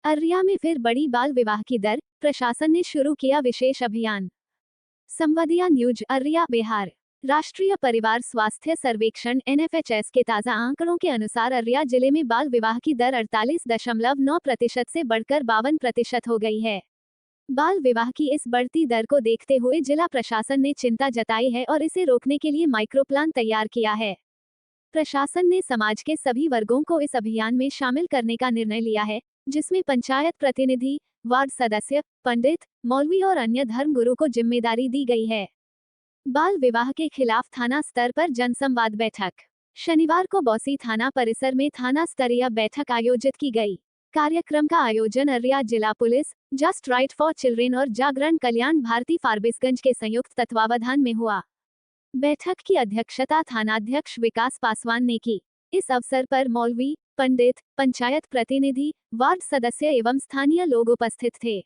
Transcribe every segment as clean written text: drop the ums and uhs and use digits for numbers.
अर्रिया में फिर बढ़ी बाल विवाह की दर, प्रशासन ने शुरू किया विशेष अभियान। संवादिया न्यूज अर्रिया बिहार। राष्ट्रीय परिवार स्वास्थ्य सर्वेक्षण NFHS के ताज़ा आंकड़ों के अनुसार अर्रिया जिले में बाल विवाह की दर 48.9% से बढ़कर 52% हो गई है। बाल विवाह की इस बढ़ती दर को देखते हुए जिला प्रशासन ने चिंता जताई है और इसे रोकने के लिए माइक्रो प्लान तैयार किया है। प्रशासन ने समाज के सभी वर्गों को इस अभियान में शामिल करने का निर्णय लिया है, जिसमें पंचायत प्रतिनिधि, वार्ड सदस्य, पंडित, मौलवी और अन्य धर्मगुरु को जिम्मेदारी दी गई है। बाल विवाह के खिलाफ थाना स्तर पर जनसंवाद बैठक। शनिवार को बौंसी थाना परिसर में थाना स्तरीय बैठक आयोजित की गई। कार्यक्रम का आयोजन अर्रिया जिला police, just right for children और जागरण कल्याण भारती फारबिसगंज के संयुक्त तत्वावधान में हुआ। बैठक की अध्यक्षता थानाध्यक्ष विकास पासवान ने की। इस अवसर पर मौलवी, पंडित, पंचायत प्रतिनिधि, वार्ड सदस्य एवं स्थानीय लोग उपस्थित थे।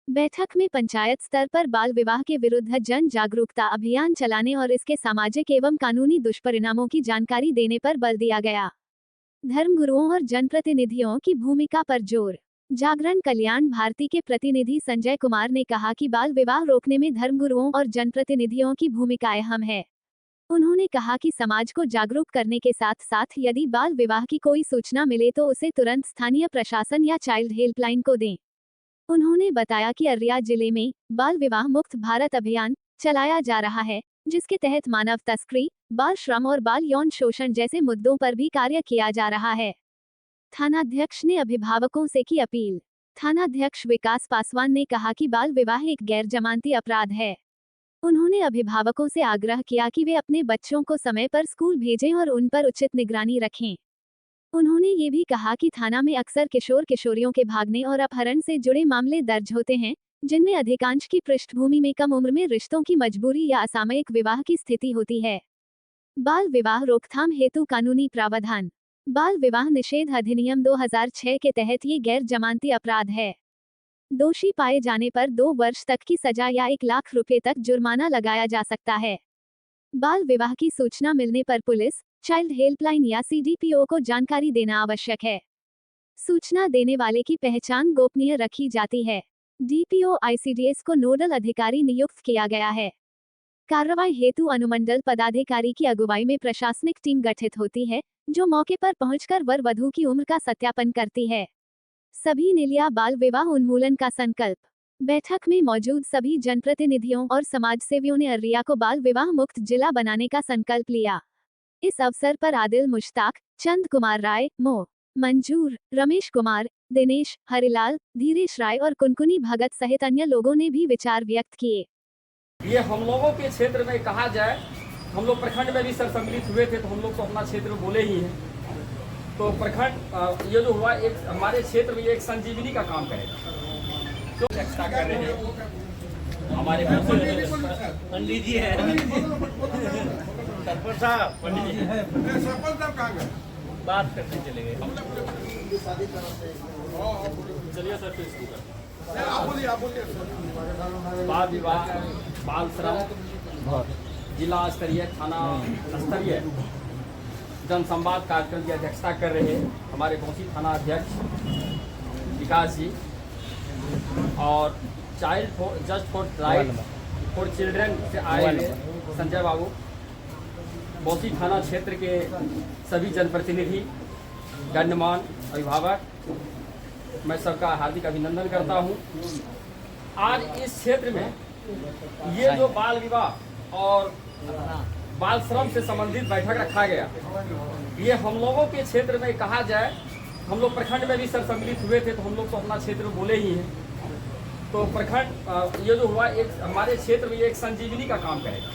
बैठक में पंचायत स्तर पर बाल विवाह के विरुद्ध जन जागरूकता अभियान चलाने और इसके सामाजिक एवं कानूनी दुष्परिणामों की जानकारी देने पर बल दिया गया। धर्मगुरुओं और जनप्रतिनिधियों की भूमिका पर जोर। जागरण कल्याण भारती के प्रतिनिधि संजय कुमार ने कहा कि बाल विवाह रोकने में धर्मगुरुओं और जनप्रतिनिधियों की भूमिका अहम है। उन्होंने कहा कि समाज को जागरूक करने के साथ साथ यदि बाल विवाह की कोई सूचना मिले तो उसे तुरंत स्थानीय प्रशासन या चाइल्ड हेल्पलाइन को दें। उन्होंने बताया कि अर्रिया जिले में बाल विवाह मुक्त भारत अभियान चलाया जा रहा है, जिसके तहत मानव तस्करी, बाल श्रम और बाल यौन शोषण जैसे मुद्दों पर भी कार्य किया जा रहा है। थानाध्यक्ष ने अभिभावकों से की अपील। थानाध्यक्ष विकास पासवान ने कहा कि बाल विवाह एक गैर जमानती अपराध है। उन्होंने अभिभावकों से आग्रह किया कि वे अपने बच्चों को समय पर स्कूल भेजें और उन पर उचित निगरानी रखें। उन्होंने ये भी कहा कि थाना में अक्सर किशोर किशोरियों के भागने और अपहरण से जुड़े मामले दर्ज होते हैं, जिनमें अधिकांश की पृष्ठभूमि में कम उम्र में रिश्तों की मजबूरी या असामयिक विवाह की स्थिति होती है। बाल विवाह रोकथाम हेतु कानूनी प्रावधान। बाल विवाह निषेध अधिनियम 2006 के तहत ये गैर जमानती अपराध है। दोषी पाए जाने पर 2 वर्ष तक की सजा या 1 लाख रुपए तक जुर्माना लगाया जा सकता है। बाल विवाह की सूचना मिलने पर पुलिस, चाइल्ड हेल्पलाइन या CDPO को जानकारी देना आवश्यक है। सूचना देने वाले की पहचान गोपनीय रखी जाती है। DPO ICDS को नोडल अधिकारी नियुक्त किया गया है। कार्रवाई हेतु अनुमंडल पदाधिकारी की अगुवाई में प्रशासनिक टीम गठित होती है, जो मौके पर पहुंचकर वर वधू की उम्र का सत्यापन करती है। सभी ने लिया बाल विवाह उन्मूलन का संकल्प। बैठक में मौजूद सभी जनप्रतिनिधियों और समाजसेवियों ने अर्रिया को बाल विवाह मुक्त जिला बनाने का संकल्प लिया। इस अवसर पर आदिल मुश्ताक, चंद कुमार राय, मो मंजूर, रमेश कुमार, दिनेश, हरिलाल, धीरेश राय और कुनकुनी भगत सहित अन्य लोगों ने भी विचार व्यक्त किए। ये हम लोगों के क्षेत्र में कहा जाए, हम लोग प्रखंड में भी सर सम्मिलित हुए थे, तो हम लोग तो अपना क्षेत्र बोले ही हैं। तो प्रखंड ये जो हुआ, एक हमारे क्षेत्र में एक संजीवनी का काम करेगा। तो चर्चा कर रहे हैं हमारे पंडित जी हैं, सरपंच साहब, पंडित जी सरपंच साहब कहाँ गए? बात करते चले गए। चलिए सर, बाल विवाह, बाल श्रम जिला स्तरीय, थाना स्तरीय जनसंवाद कार्यक्रम की अध्यक्षता कर रहे हैं हमारे बौंसी थाना अध्यक्ष विकास जी और child just for right for children से आए हुए संजय बाबू, बौंसी थाना क्षेत्र के सभी जनप्रतिनिधि, गण्यमान्य अभिभावक, मैं सबका हार्दिक अभिनंदन करता हूं। आज इस क्षेत्र में ये जो बाल विवाह और बाल श्रम से संबंधित बैठक रखा गया, ये हम लोगों के क्षेत्र में कहा जाए, हम लोग प्रखंड में भी सर सम्मिलित हुए थे, तो हम लोग तो अपना क्षेत्र बोले ही हैं। तो प्रखंड ये जो हुआ, एक हमारे क्षेत्र में एक संजीवनी का काम करेगा।